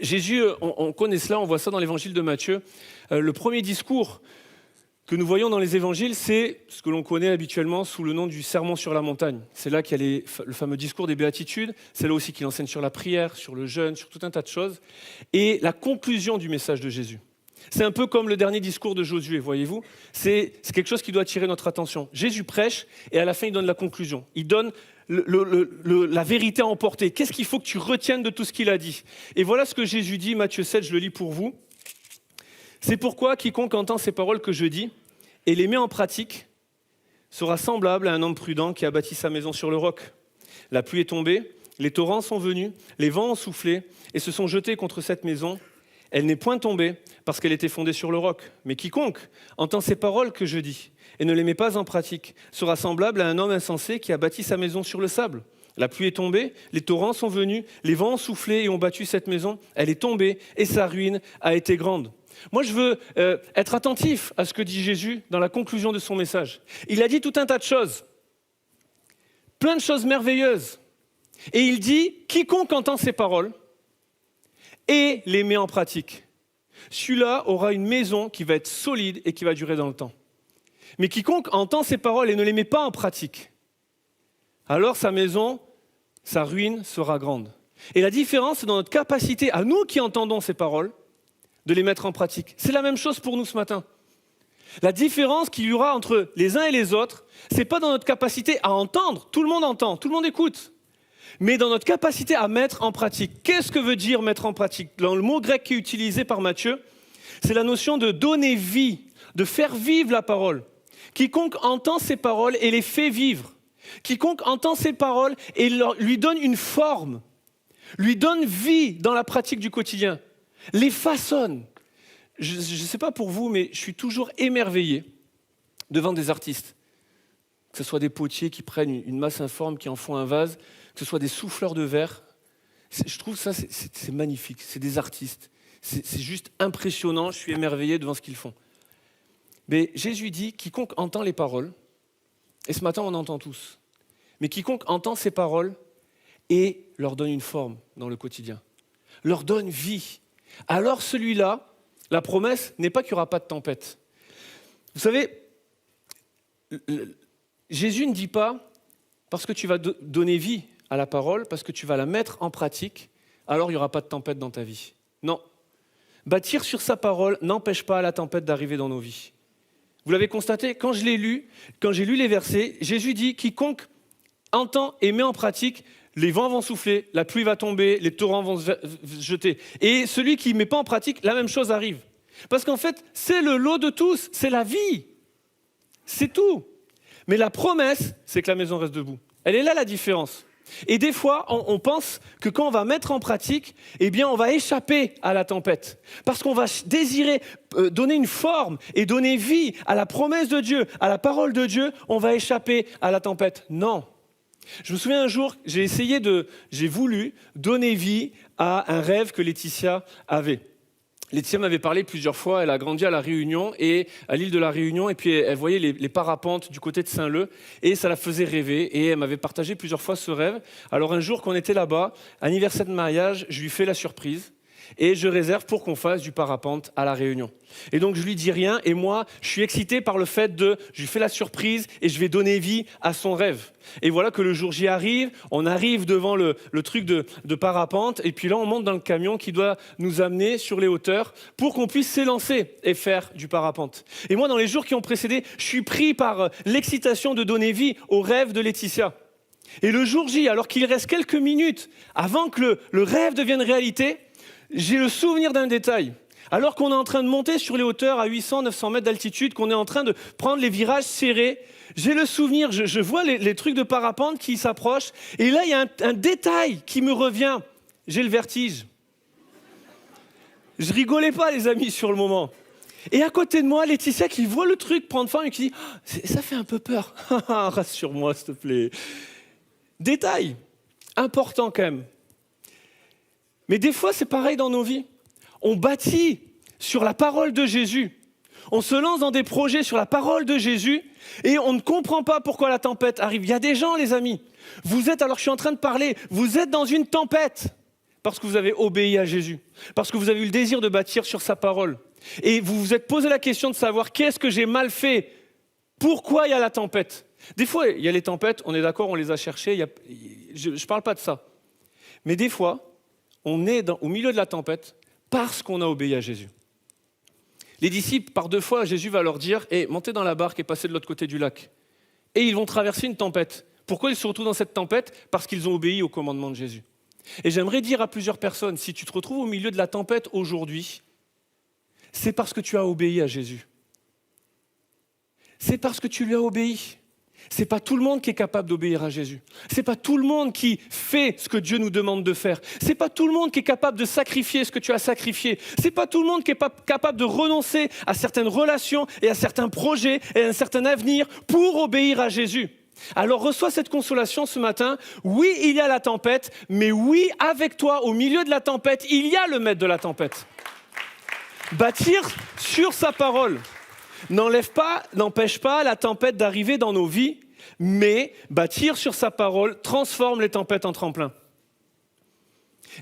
Jésus, on connaît cela, on voit ça dans l'évangile de Matthieu. Le premier discours que nous voyons dans les évangiles, c'est ce que l'on connaît habituellement sous le nom du sermon sur la montagne. C'est là qu'il y a le fameux discours des béatitudes. C'est là aussi qu'il enseigne sur la prière, sur le jeûne, sur tout un tas de choses. Et la conclusion du message de Jésus. C'est un peu comme le dernier discours de Josué, voyez-vous. C'est quelque chose qui doit attirer notre attention. Jésus prêche et à la fin, il donne la conclusion. Il donne la vérité à emporter. Qu'est-ce qu'il faut que tu retiennes de tout ce qu'il a dit? Et voilà ce que Jésus dit, Matthieu 7, je le lis pour vous. C'est pourquoi quiconque entend ces paroles que je dis et les met en pratique sera semblable à un homme prudent qui a bâti sa maison sur le roc. La pluie est tombée, les torrents sont venus, les vents ont soufflé et se sont jetés contre cette maison. Elle n'est point tombée parce qu'elle était fondée sur le roc. Mais quiconque entend ces paroles que je dis et ne les met pas en pratique sera semblable à un homme insensé qui a bâti sa maison sur le sable. La pluie est tombée, les torrents sont venus, les vents ont soufflé et ont battu cette maison. Elle est tombée et sa ruine a été grande. Moi, je veux être attentif à ce que dit Jésus dans la conclusion de son message. Il a dit tout un tas de choses, plein de choses merveilleuses. Et il dit, quiconque entend ces paroles et les met en pratique, celui-là aura une maison qui va être solide et qui va durer dans le temps. Mais quiconque entend ces paroles et ne les met pas en pratique, alors sa maison, sa ruine sera grande. Et la différence, c'est dans notre capacité, à nous qui entendons ces paroles, de les mettre en pratique. C'est la même chose pour nous ce matin. La différence qu'il y aura entre les uns et les autres, c'est pas dans notre capacité à entendre, tout le monde entend, tout le monde écoute, mais dans notre capacité à mettre en pratique. Qu'est-ce que veut dire mettre en pratique? Dans le mot grec qui est utilisé par Matthieu, c'est la notion de donner vie, de faire vivre la parole. Quiconque entend ces paroles et les fait vivre, quiconque entend ces paroles et lui donne une forme, lui donne vie dans la pratique du quotidien, les façonne. Je ne sais pas pour vous, mais je suis toujours émerveillé devant des artistes. Que ce soit des potiers qui prennent une masse informe, qui en font un vase, que ce soit des souffleurs de verre. Je trouve ça, c'est magnifique. C'est des artistes. C'est juste impressionnant. Je suis émerveillé devant ce qu'ils font. Mais Jésus dit, quiconque entend les paroles, et ce matin on entend tous, mais quiconque entend ces paroles et leur donne une forme dans le quotidien, leur donne vie, alors celui-là, la promesse n'est pas qu'il n'y aura pas de tempête. Vous savez, Jésus ne dit pas, parce que tu vas donner vie à la parole, parce que tu vas la mettre en pratique, alors il n'y aura pas de tempête dans ta vie. Non. Bâtir sur sa parole n'empêche pas la tempête d'arriver dans nos vies. Vous l'avez constaté, quand j'ai lu les versets, Jésus dit, quiconque entend et met en pratique, les vents vont souffler, la pluie va tomber, les torrents vont se jeter. Et celui qui ne met pas en pratique, la même chose arrive. Parce qu'en fait, c'est le lot de tous, c'est la vie. C'est tout. Mais la promesse, c'est que la maison reste debout. Elle est là la différence. Et des fois, on pense que quand on va mettre en pratique, eh bien, on va échapper à la tempête. Parce qu'on va désirer donner une forme et donner vie à la promesse de Dieu, à la parole de Dieu, on va échapper à la tempête. Non. Je me souviens un jour, j'ai voulu donner vie à un rêve que Laetitia avait. Laetitia m'avait parlé plusieurs fois, elle a grandi à La Réunion, et à l'île de La Réunion, et puis elle voyait les parapentes du côté de Saint-Leu, et ça la faisait rêver, et elle m'avait partagé plusieurs fois ce rêve. Alors un jour qu'on était là-bas, anniversaire de mariage, je lui fais la surprise, et je réserve pour qu'on fasse du parapente à La Réunion. Et donc je lui dis rien, et moi je suis excité par le fait je lui fais la surprise, et je vais donner vie à son rêve. Et voilà que le jour J arrive, on arrive devant le truc de parapente, et puis là on monte dans le camion qui doit nous amener sur les hauteurs pour qu'on puisse s'élancer et faire du parapente. Et moi dans les jours qui ont précédé, je suis pris par l'excitation de donner vie au rêve de Laetitia. Et le jour J, alors qu'il reste quelques minutes avant que le rêve devienne réalité, j'ai le souvenir d'un détail. Alors qu'on est en train de monter sur les hauteurs à 800, 900 mètres d'altitude, qu'on est en train de prendre les virages serrés, j'ai le souvenir, je vois les trucs de parapente qui s'approchent, et là, il y a un détail qui me revient. J'ai le vertige. Je rigolais pas, les amis, sur le moment. Et à côté de moi, Laetitia qui voit le truc prendre forme et qui dit « ça fait un peu peur. Rassure-moi, s'il te plaît. » Détail, important quand même. Mais des fois, c'est pareil dans nos vies. On bâtit sur la parole de Jésus. On se lance dans des projets sur la parole de Jésus et on ne comprend pas pourquoi la tempête arrive. Il y a des gens, les amis, vous êtes, alors que je suis en train de parler, vous êtes dans une tempête parce que vous avez obéi à Jésus, parce que vous avez eu le désir de bâtir sur sa parole. Et vous vous êtes posé la question de savoir qu'est-ce que j'ai mal fait, pourquoi il y a la tempête. Des fois, il y a les tempêtes, on est d'accord, on les a cherchées, je ne parle pas de ça. Mais des fois, on est au milieu de la tempête parce qu'on a obéi à Jésus. Les disciples, par 2 fois, Jésus va leur dire « montez dans la barque et passez de l'autre côté du lac ». Et ils vont traverser une tempête. Pourquoi ils se retrouvent dans cette tempête ? Parce qu'ils ont obéi au commandement de Jésus. Et j'aimerais dire à plusieurs personnes, si tu te retrouves au milieu de la tempête aujourd'hui, c'est parce que tu as obéi à Jésus. C'est parce que tu lui as obéi. C'est pas tout le monde qui est capable d'obéir à Jésus. C'est pas tout le monde qui fait ce que Dieu nous demande de faire. C'est pas tout le monde qui est capable de sacrifier ce que tu as sacrifié. C'est pas tout le monde qui est capable de renoncer à certaines relations et à certains projets et à un certain avenir pour obéir à Jésus. Alors reçois cette consolation ce matin. Oui, il y a la tempête, mais oui, avec toi, au milieu de la tempête, il y a le maître de la tempête. Bâtir sur sa parole n'empêche pas la tempête d'arriver dans nos vies, mais bâtir sur sa parole transforme les tempêtes en tremplin.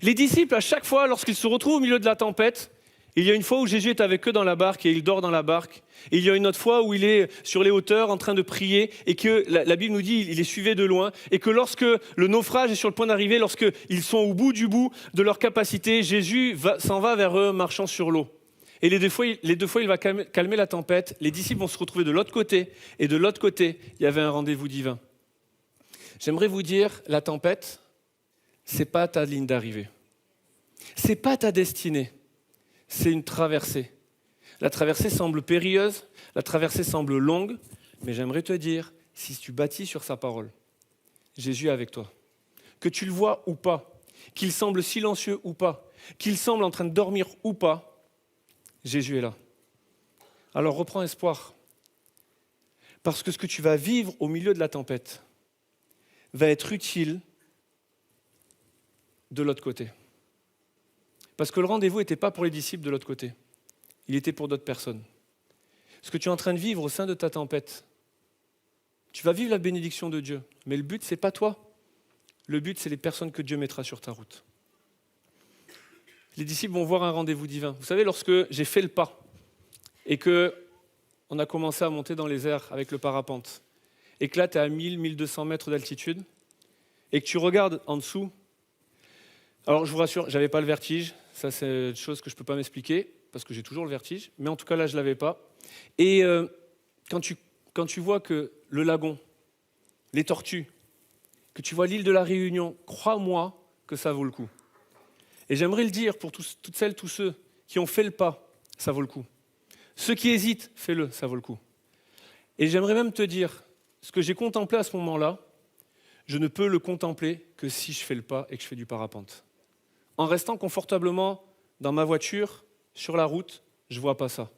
Les disciples, à chaque fois, lorsqu'ils se retrouvent au milieu de la tempête, il y a une fois où Jésus est avec eux dans la barque et il dort dans la barque. Et il y a une autre fois où il est sur les hauteurs en train de prier et que la Bible nous dit qu'il les suivait de loin et que lorsque le naufrage est sur le point d'arriver, lorsqu'ils sont au bout de leur capacité, Jésus s'en va vers eux marchant sur l'eau. Et les deux fois, il va calmer la tempête. Les disciples vont se retrouver de l'autre côté. Et de l'autre côté, il y avait un rendez-vous divin. J'aimerais vous dire, la tempête, ce n'est pas ta ligne d'arrivée. Ce n'est pas ta destinée. C'est une traversée. La traversée semble périlleuse, la traversée semble longue, mais j'aimerais te dire, si tu bâtis sur sa parole, Jésus est avec toi. Que tu le vois ou pas, qu'il semble silencieux ou pas, qu'il semble en train de dormir ou pas, Jésus est là. Alors reprends espoir. Parce que ce que tu vas vivre au milieu de la tempête va être utile de l'autre côté. Parce que le rendez-vous n'était pas pour les disciples de l'autre côté. Il était pour d'autres personnes. Ce que tu es en train de vivre au sein de ta tempête, tu vas vivre la bénédiction de Dieu. Mais le but, ce n'est pas toi. Le but, c'est les personnes que Dieu mettra sur ta route. Les disciples vont voir un rendez-vous divin. Vous savez, lorsque j'ai fait le pas et qu'on a commencé à monter dans les airs avec le parapente, et que là, tu es à 1000, 1200 mètres d'altitude, et que tu regardes en dessous, alors je vous rassure, je n'avais pas le vertige, ça c'est une chose que je ne peux pas m'expliquer, parce que j'ai toujours le vertige, mais en tout cas là, je ne l'avais pas. Et quand tu vois que le lagon, les tortues, que tu vois l'île de la Réunion, crois-moi que ça vaut le coup. Et j'aimerais le dire pour toutes celles, tous ceux qui ont fait le pas, ça vaut le coup. Ceux qui hésitent, fais-le, ça vaut le coup. Et j'aimerais même te dire, ce que j'ai contemplé à ce moment-là, je ne peux le contempler que si je fais le pas et que je fais du parapente. En restant confortablement dans ma voiture, sur la route, je ne vois pas ça.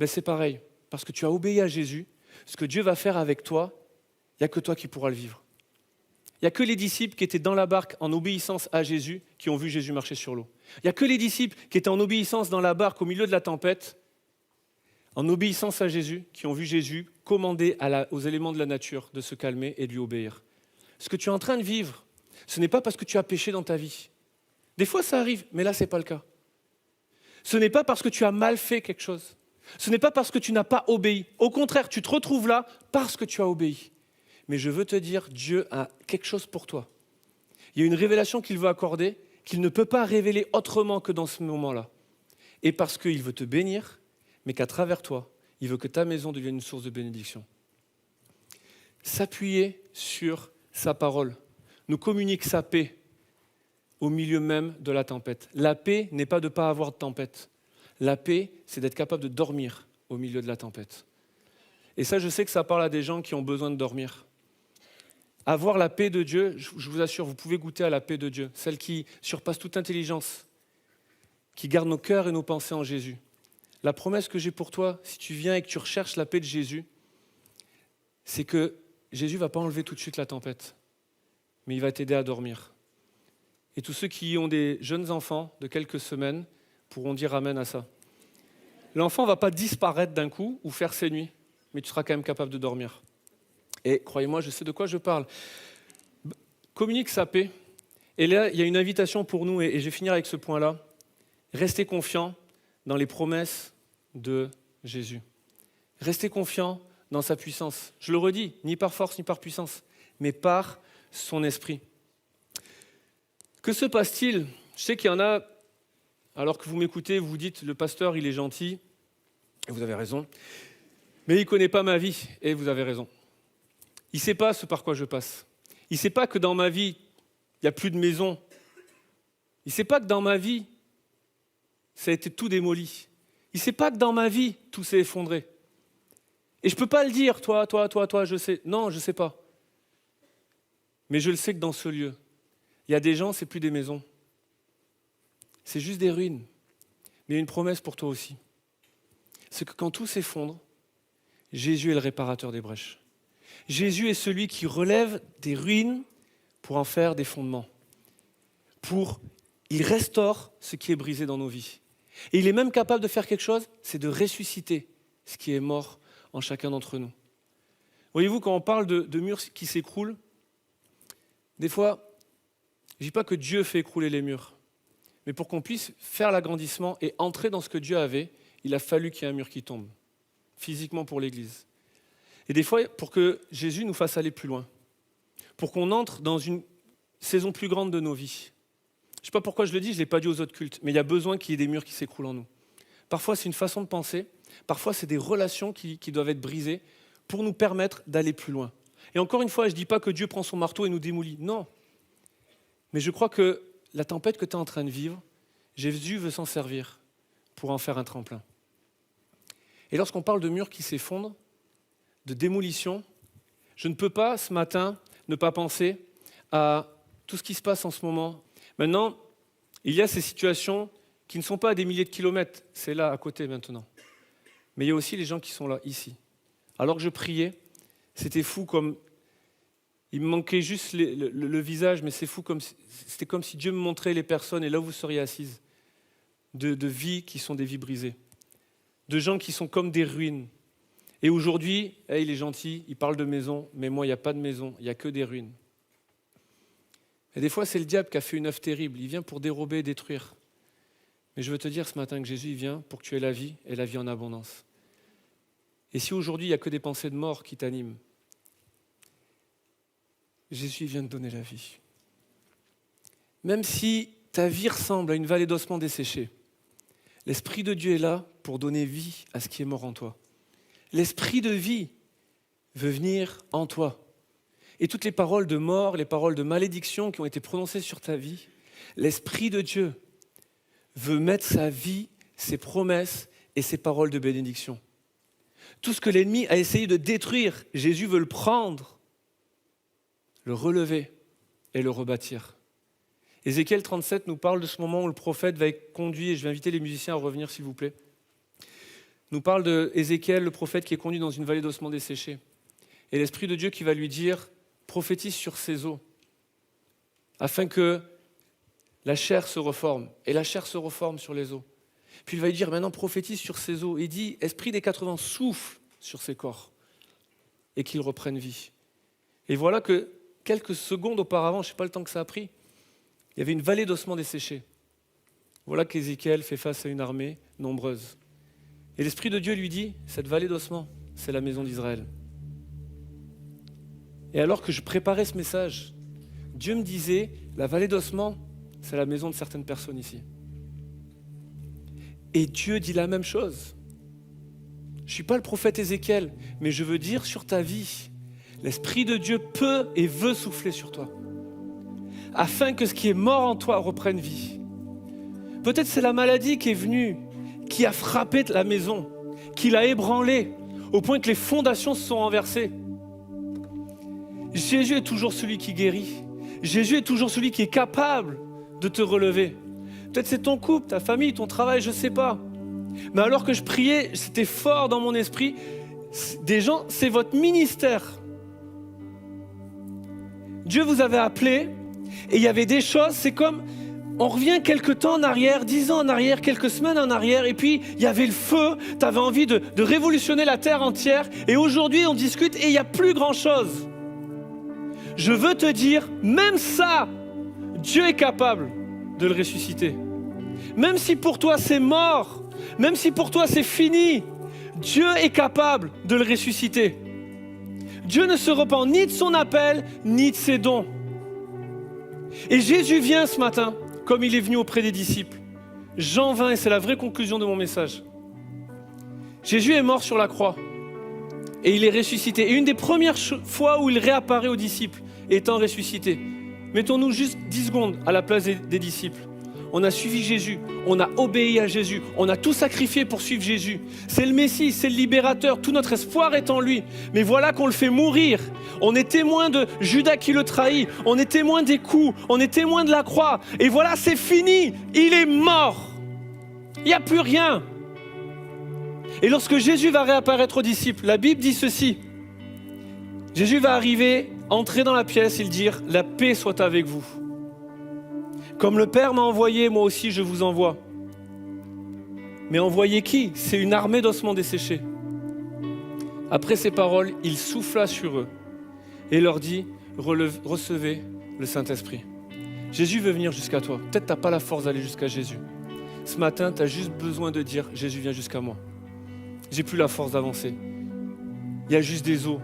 Ben c'est pareil, parce que tu as obéi à Jésus, ce que Dieu va faire avec toi, il n'y a que toi qui pourras le vivre. Il n'y a que les disciples qui étaient dans la barque en obéissance à Jésus qui ont vu Jésus marcher sur l'eau. Il n'y a que les disciples qui étaient en obéissance dans la barque au milieu de la tempête, en obéissance à Jésus, qui ont vu Jésus commander aux éléments de la nature de se calmer et de lui obéir. Ce que tu es en train de vivre, ce n'est pas parce que tu as péché dans ta vie. Des fois ça arrive, mais là ce n'est pas le cas. Ce n'est pas parce que tu as mal fait quelque chose. Ce n'est pas parce que tu n'as pas obéi. Au contraire, tu te retrouves là parce que tu as obéi. Mais je veux te dire, Dieu a quelque chose pour toi. Il y a une révélation qu'il veut accorder, qu'il ne peut pas révéler autrement que dans ce moment-là. Et parce qu'il veut te bénir, mais qu'à travers toi, il veut que ta maison devienne une source de bénédiction. S'appuyer sur sa parole nous communique sa paix au milieu même de la tempête. La paix n'est pas de ne pas avoir de tempête. La paix, c'est d'être capable de dormir au milieu de la tempête. Et ça, je sais que ça parle à des gens qui ont besoin de dormir. Avoir la paix de Dieu, je vous assure, vous pouvez goûter à la paix de Dieu, celle qui surpasse toute intelligence, qui garde nos cœurs et nos pensées en Jésus. La promesse que j'ai pour toi, si tu viens et que tu recherches la paix de Jésus, c'est que Jésus ne va pas enlever tout de suite la tempête, mais il va t'aider à dormir. Et tous ceux qui ont des jeunes enfants de quelques semaines pourront dire amen à ça. L'enfant ne va pas disparaître d'un coup ou faire ses nuits, mais tu seras quand même capable de dormir. Et croyez-moi, je sais de quoi je parle. Communique sa paix. Et là, il y a une invitation pour nous, et je vais finir avec ce point-là. Restez confiants dans les promesses de Jésus. Restez confiants dans sa puissance. Je le redis, ni par force, ni par puissance, mais par son esprit. Que se passe-t-il ? Je sais qu'il y en a, alors que vous m'écoutez, vous vous dites, le pasteur, il est gentil, et vous avez raison, mais il ne connaît pas ma vie, et vous avez raison. Il ne sait pas ce par quoi je passe. Il ne sait pas que dans ma vie, il n'y a plus de maison. Il ne sait pas que dans ma vie, ça a été tout démoli. Il ne sait pas que dans ma vie, tout s'est effondré. Et je ne peux pas le dire, toi, je sais. Non, je ne sais pas. Mais je le sais que dans ce lieu, il y a des gens, ce n'est plus des maisons. C'est juste des ruines. Mais il y a une promesse pour toi aussi. C'est que quand tout s'effondre, Jésus est le réparateur des brèches. Jésus est celui qui relève des ruines pour en faire des fondements. Il restaure ce qui est brisé dans nos vies. Et il est même capable de faire quelque chose, c'est de ressusciter ce qui est mort en chacun d'entre nous. Voyez-vous, quand on parle de murs qui s'écroulent, des fois, je ne dis pas que Dieu fait écrouler les murs, mais pour qu'on puisse faire l'agrandissement et entrer dans ce que Dieu avait, il a fallu qu'il y ait un mur qui tombe, physiquement pour l'Église. Et des fois, pour que Jésus nous fasse aller plus loin, pour qu'on entre dans une saison plus grande de nos vies. Je ne sais pas pourquoi je le dis, je ne l'ai pas dit aux autres cultes, mais il y a besoin qu'il y ait des murs qui s'écroulent en nous. Parfois, c'est une façon de penser, parfois, c'est des relations qui doivent être brisées pour nous permettre d'aller plus loin. Et encore une fois, je ne dis pas que Dieu prend son marteau et nous démolit, non. Mais je crois que la tempête que tu es en train de vivre, Jésus veut s'en servir pour en faire un tremplin. Et lorsqu'on parle de murs qui s'effondrent, de démolition, je ne peux pas ce matin ne pas penser à tout ce qui se passe en ce moment. Maintenant, il y a ces situations qui ne sont pas à des milliers de kilomètres, c'est là à côté maintenant. Mais il y a aussi les gens qui sont là, ici. Alors que je priais, c'était fou comme... Il me manquait juste le visage, mais c'est fou comme c'était comme si Dieu me montrait les personnes et là où vous seriez assises, de vies qui sont des vies brisées, de gens qui sont comme des ruines. Et aujourd'hui, il est gentil, il parle de maison, mais moi, il n'y a pas de maison, il n'y a que des ruines. Et des fois, c'est le diable qui a fait une œuvre terrible. Il vient pour dérober et détruire. Mais je veux te dire ce matin que Jésus il vient pour que tu aies la vie et la vie en abondance. Et si aujourd'hui, il n'y a que des pensées de mort qui t'animent, Jésus vient de donner la vie. Même si ta vie ressemble à une vallée d'ossements desséchés, l'Esprit de Dieu est là pour donner vie à ce qui est mort en toi. L'Esprit de vie veut venir en toi. Et toutes les paroles de mort, les paroles de malédiction qui ont été prononcées sur ta vie, l'Esprit de Dieu veut mettre sa vie, ses promesses et ses paroles de bénédiction. Tout ce que l'ennemi a essayé de détruire, Jésus veut le prendre, le relever et le rebâtir. Ézéchiel 37 nous parle de ce moment où le prophète va être conduit, et je vais inviter les musiciens à revenir s'il vous plaît, nous parle d'Ézéchiel, le prophète qui est conduit dans une vallée d'ossements desséchés. Et l'Esprit de Dieu qui va lui dire, prophétise sur ces eaux, afin que la chair se reforme. Et la chair se reforme sur les eaux. Puis il va lui dire, maintenant prophétise sur ces eaux. Et dit, Esprit des 80, souffle sur ces corps. Et qu'ils reprennent vie. Et voilà que quelques secondes auparavant, je ne sais pas le temps que ça a pris, il y avait une vallée d'ossements desséchés. Voilà qu'Ézéchiel fait face à une armée nombreuse. Et l'Esprit de Dieu lui dit, cette vallée d'ossements, c'est la maison d'Israël. Et alors que je préparais ce message, Dieu me disait, la vallée d'ossements, c'est la maison de certaines personnes ici. Et Dieu dit la même chose. Je ne suis pas le prophète Ézéchiel, mais je veux dire sur ta vie, l'Esprit de Dieu peut et veut souffler sur toi, afin que ce qui est mort en toi reprenne vie. Peut-être c'est la maladie qui est venue qui a frappé la maison, qui l'a ébranlée, au point que les fondations se sont renversées. Jésus est toujours celui qui guérit. Jésus est toujours celui qui est capable de te relever. Peut-être c'est ton couple, ta famille, ton travail, je ne sais pas. Mais alors que je priais, c'était fort dans mon esprit. Des gens, c'est votre ministère. Dieu vous avait appelé et il y avait des choses, c'est comme, on revient quelques temps en arrière, 10 ans en arrière, quelques semaines en arrière, et puis il y avait le feu, tu avais envie de révolutionner la terre entière, et aujourd'hui on discute et il n'y a plus grand-chose. Je veux te dire, même ça, Dieu est capable de le ressusciter. Même si pour toi c'est mort, même si pour toi c'est fini, Dieu est capable de le ressusciter. Dieu ne se repent ni de son appel, ni de ses dons. Et Jésus vient ce matin, comme il est venu auprès des disciples. Jean 20, et c'est la vraie conclusion de mon message. Jésus est mort sur la croix et il est ressuscité. Et une des premières fois où il réapparaît aux disciples, étant ressuscité, mettons-nous juste 10 secondes à la place des disciples. On a suivi Jésus, on a obéi à Jésus, on a tout sacrifié pour suivre Jésus. C'est le Messie, c'est le libérateur, tout notre espoir est en lui. Mais voilà qu'on le fait mourir. On est témoin de Judas qui le trahit, on est témoin des coups, on est témoin de la croix. Et voilà, c'est fini, il est mort. Il n'y a plus rien. Et lorsque Jésus va réapparaître aux disciples, la Bible dit ceci. Jésus va arriver, entrer dans la pièce et dire « La paix soit avec vous ». Comme le Père m'a envoyé, moi aussi je vous envoie. Mais envoyer qui? C'est une armée d'ossements desséchés. Après ces paroles, il souffla sur eux et leur dit, recevez le Saint-Esprit. Jésus veut venir jusqu'à toi. Peut-être tu n'as pas la force d'aller jusqu'à Jésus. Ce matin, tu as juste besoin de dire, Jésus viens jusqu'à moi. J'ai plus la force d'avancer. Il y a juste des os.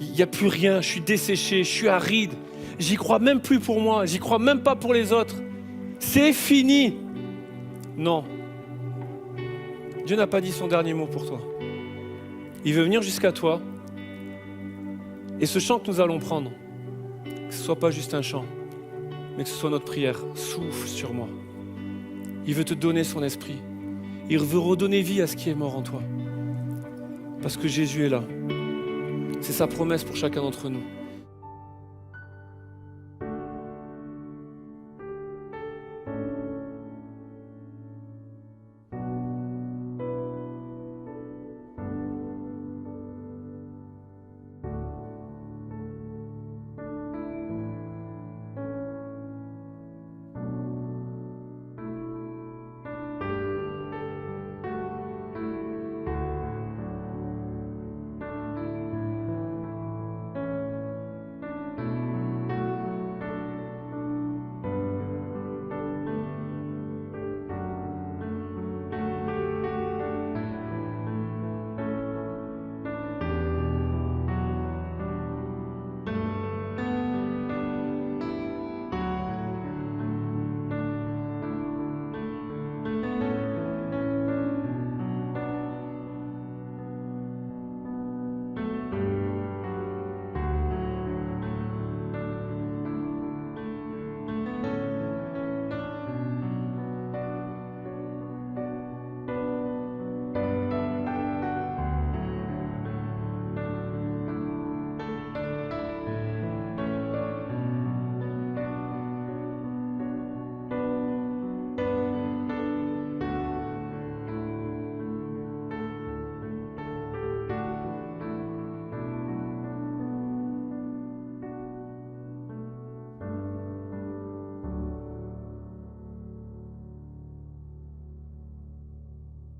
Il n'y a plus rien, je suis desséché, je suis aride. J'y crois même plus pour moi, j'y crois même pas pour les autres. C'est fini. Non. Dieu n'a pas dit son dernier mot pour toi. Il veut venir jusqu'à toi. Et ce chant que nous allons prendre, que ce ne soit pas juste un chant, mais que ce soit notre prière. Souffle sur moi. Il veut te donner son esprit. Il veut redonner vie à ce qui est mort en toi. Parce que Jésus est là. C'est sa promesse pour chacun d'entre nous.